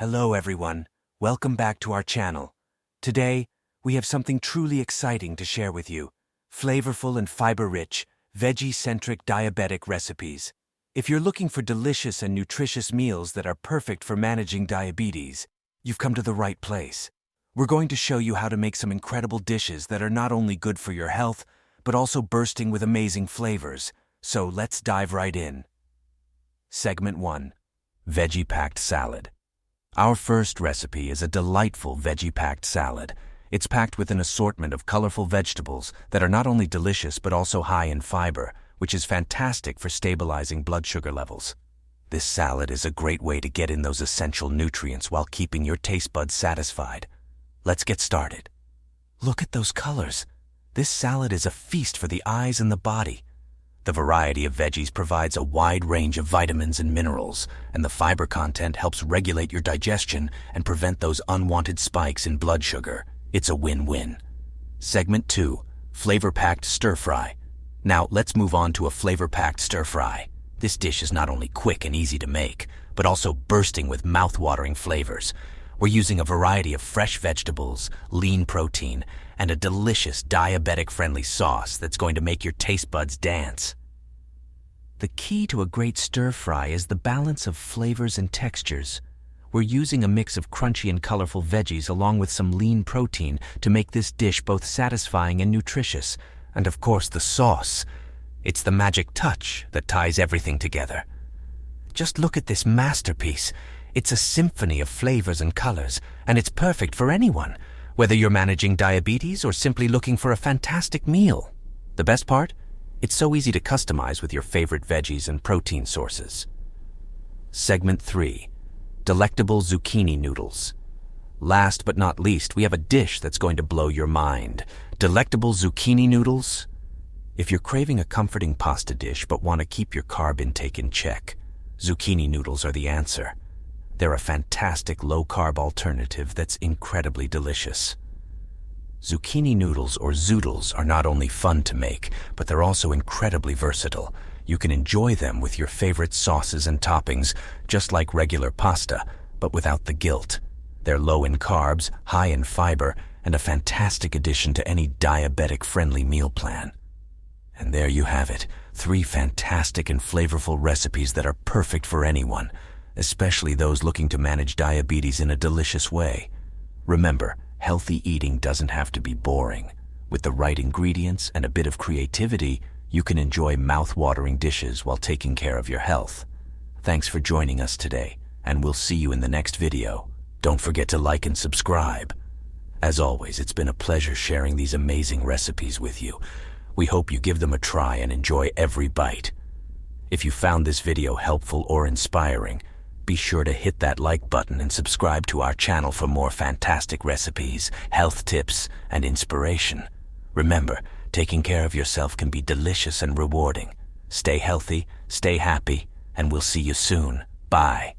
Hello everyone, welcome back to our channel. Today, we have something truly exciting to share with you. Flavorful and fiber-rich, veggie-centric diabetic recipes. If you're looking for delicious and nutritious meals that are perfect for managing diabetes, you've come to the right place. We're going to show you how to make some incredible dishes that are not only good for your health, but also bursting with amazing flavors. So let's dive right in. Segment 1. Veggie-Packed Salad. Our first recipe is a delightful veggie-packed salad. It's packed with an assortment of colorful vegetables that are not only delicious but also high in fiber, which is fantastic for stabilizing blood sugar levels. This salad is a great way to get in those essential nutrients while keeping your taste buds satisfied. Let's get started. Look at those colors. This salad is a feast for the eyes and the body. The variety of veggies provides a wide range of vitamins and minerals, and the fiber content helps regulate your digestion and prevent those unwanted spikes in blood sugar. It's a win-win. Segment 2. Flavor-packed stir-fry. Now, let's move on to a flavor-packed stir-fry. This dish is not only quick and easy to make, but also bursting with mouth-watering flavors. We're using a variety of fresh vegetables, lean protein, and a delicious diabetic-friendly sauce that's going to make your taste buds dance. The key to a great stir-fry is the balance of flavors and textures. We're using a mix of crunchy and colorful veggies along with some lean protein to make this dish both satisfying and nutritious. And of course, the sauce. It's the magic touch that ties everything together. Just look at this masterpiece. It's a symphony of flavors and colors, and it's perfect for anyone, whether you're managing diabetes or simply looking for a fantastic meal. The best part? It's so easy to customize with your favorite veggies and protein sources. Segment 3. Delectable zucchini noodles. Last but not least, we have a dish that's going to blow your mind. Delectable zucchini noodles. If you're craving a comforting pasta dish but want to keep your carb intake in check, zucchini noodles are the answer. They're a fantastic low-carb alternative that's incredibly delicious. Zucchini noodles or zoodles are not only fun to make, but they're also incredibly versatile. You can enjoy them with your favorite sauces and toppings, just like regular pasta, but without the guilt. They're low in carbs, high in fiber, and a fantastic addition to any diabetic-friendly meal plan. And there you have it, 3 fantastic and flavorful recipes that are perfect for anyone, especially those looking to manage diabetes in a delicious way. Remember, healthy eating doesn't have to be boring. With the right ingredients and a bit of creativity, you can enjoy mouth-watering dishes while taking care of your health. Thanks for joining us today, and we'll see you in the next video. Don't forget to like and subscribe. As always, it's been a pleasure sharing these amazing recipes with you. We hope you give them a try and enjoy every bite. If you found this video helpful or inspiring, be sure to hit that like button and subscribe to our channel for more fantastic recipes, health tips, and inspiration. Remember, taking care of yourself can be delicious and rewarding. Stay healthy, stay happy, and we'll see you soon. Bye.